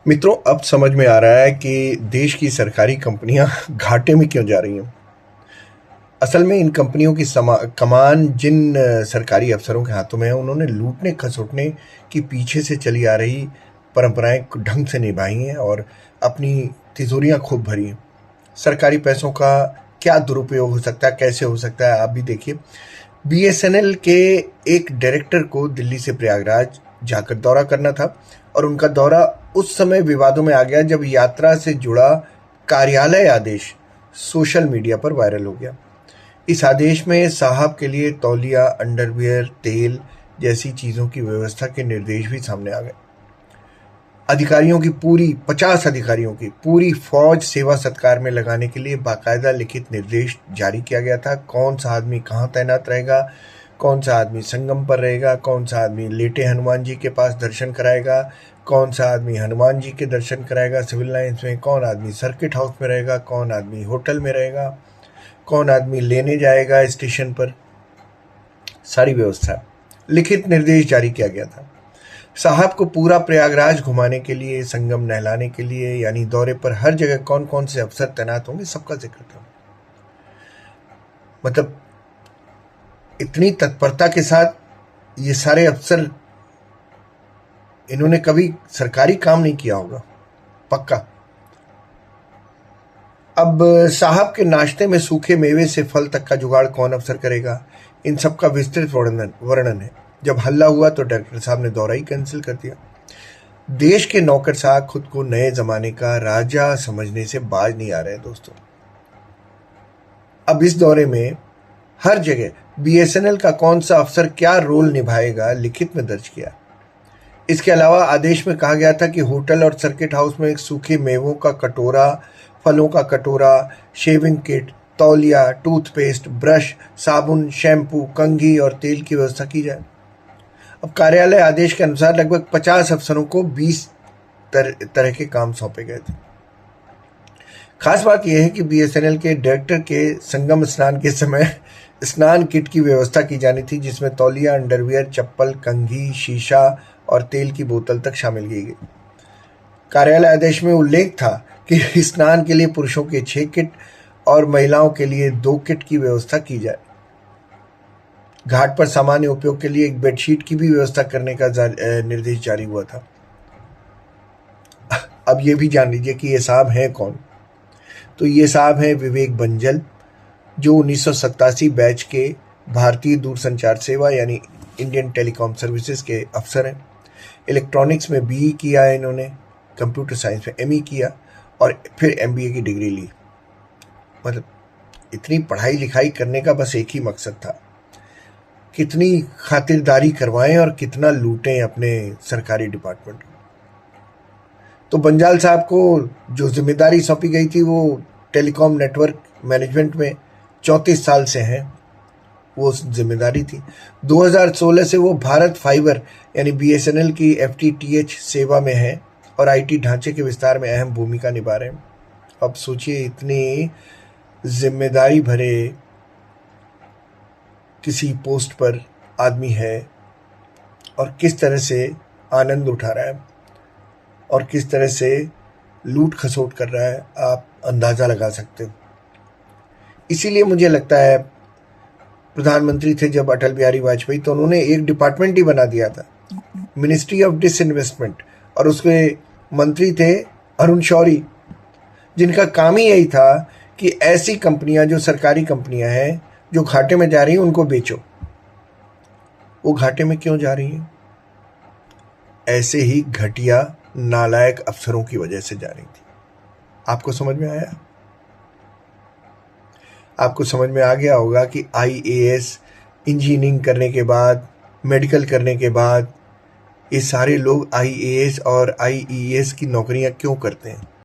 मित्रों, अब समझ में आ रहा है कि देश की सरकारी कंपनियां घाटे में क्यों जा रही हैं। असल में इन कंपनियों की कमान जिन सरकारी अफसरों के हाथों में है, उन्होंने लूटने खसोटने की पीछे से चली आ रही परंपराएं ढंग से निभाई हैं और अपनी तिजोरियां खूब भरी हैं। सरकारी पैसों का क्या दुरुपयोग हो सकता है, कैसे हो सकता है, आप भी देखिए। बीएसएनएल के एक डायरेक्टर को दिल्ली से प्रयागराज जाकर दौरा करना था और उनका दौरा उस समय विवादों में आ गया जब यात्रा से जुड़ा कार्यालय आदेश सोशल मीडिया पर वायरल हो गया। इस आदेश में साहब के लिए तौलिया, अंडरवियर, तेल जैसी चीजों की व्यवस्था के निर्देश भी सामने आ गए। अधिकारियों की पूरी 50 अधिकारियों की पूरी फौज सेवा सत्कार में लगाने के लिए बाकायदा लिखित निर्देश जारी किया गया था। कौन सा आदमी कहाँ तैनात रहेगा, कौन सा आदमी संगम पर रहेगा, कौन सा आदमी लेटे हनुमान जी के पास दर्शन कराएगा, कौन सा आदमी हनुमान जी के दर्शन कराएगा सिविल लाइन्स में, कौन आदमी सर्किट हाउस में रहेगा, कौन आदमी होटल में रहेगा, कौन आदमी लेने जाएगा स्टेशन पर। सारी व्यवस्था लिखित निर्देश जारी किया गया था। साहब को पूरा प्रयागराज घुमाने के लिए, संगम नहलाने के लिए, यानी दौरे पर हर जगह कौन कौन से अफसर तैनात होंगे, सबका जिक्र था। मतलब इतनी तत्परता के साथ ये सारे अफसर, इन्होंने कभी सरकारी काम नहीं किया होगा पक्का। अब साहब के नाश्ते में सूखे मेवे से फल तक का जुगाड़ कौन अफसर करेगा, इन सब का विस्तृत वर्णन है। जब हल्ला हुआ तो डायरेक्टर साहब ने दौरा ही कैंसिल कर दिया। देश के नौकरशाह खुद को नए जमाने का राजा समझने से बाज नहीं आ रहे दोस्तों। अब इस दौरे में हर जगह बीएसएनएल का कौन सा अफसर क्या रोल निभाएगा लिखित में दर्ज किया। इसके अलावा आदेश में कहा गया था कि होटल और सर्किट हाउस में एक सूखे मेवों का कटोरा, फलों का कटोरा, शेविंग किट, तौलिया, टूथपेस्ट, ब्रश, साबुन, शैम्पू, कंघी और तेल की व्यवस्था की जाए। अब कार्यालय आदेश के अनुसार लगभग 50 अफसरों को 20 तरह के काम सौंपे गए थे। खास बात यह है कि बीएसएनएल के डायरेक्टर के संगम स्नान के समय स्नान किट की व्यवस्था की जानी थी, जिसमें तौलिया, अंडरवियर, चप्पल, कंघी, शीशा और तेल की बोतल तक शामिल की गई। कार्यालय आदेश में उल्लेख था कि स्नान के लिए पुरुषों के 6 किट और महिलाओं के लिए 2 किट की व्यवस्था की जाए। घाट पर सामान्य उपयोग के लिए एक बेडशीट की भी व्यवस्था करने का निर्देश जारी हुआ था। अब ये भी जान लीजिए कि ये साहब हैं कौन। तो ये साहब हैं विवेक बंजल, जो 1987 बैच के भारतीय दूरसंचार सेवा यानी इंडियन टेलीकॉम सर्विसेज के अफसर हैं। इलेक्ट्रॉनिक्स में बीई किया है इन्होंने, कंप्यूटर साइंस में एमई किया और फिर एमबीए की डिग्री ली। मतलब इतनी पढ़ाई लिखाई करने का बस एक ही मकसद था, कितनी खातिरदारी करवाएं और कितना लूटें अपने सरकारी डिपार्टमेंट। तो बंजाल साहब को जो जिम्मेदारी सौंपी गई थी वो टेलीकॉम नेटवर्क मैनेजमेंट में 34 साल से हैं, वो जिम्मेदारी थी। 2016 से वो भारत फाइबर यानी बीएसएनएल की एफटीटीएच सेवा में हैं और आईटी ढांचे के विस्तार में अहम भूमिका निभा रहे हैं। अब सोचिए, इतनी जिम्मेदारी भरे किसी पोस्ट पर आदमी है और किस तरह से आनंद उठा रहा है और किस तरह से लूट खसोट कर रहा है, आप अंदाज़ा लगा सकते हो। इसीलिए मुझे लगता है, प्रधानमंत्री थे जब अटल बिहारी वाजपेयी, तो उन्होंने एक डिपार्टमेंट ही बना दिया था, मिनिस्ट्री ऑफ डिसइन्वेस्टमेंट, और उसके मंत्री थे अरुण शौरी, जिनका काम ही यही था कि ऐसी कंपनियां जो सरकारी कंपनियां हैं जो घाटे में जा रही हैं उनको बेचो। वो घाटे में क्यों जा रही हैं? ऐसे ही घटिया नालायक अफसरों की वजह से जा रही थी। आपको समझ में आया? आपको समझ में आ गया होगा कि आईएएस, इंजीनियरिंग करने के बाद, मेडिकल करने के बाद ये सारे लोग आईएएस और आईईएस की नौकरियां क्यों करते हैं।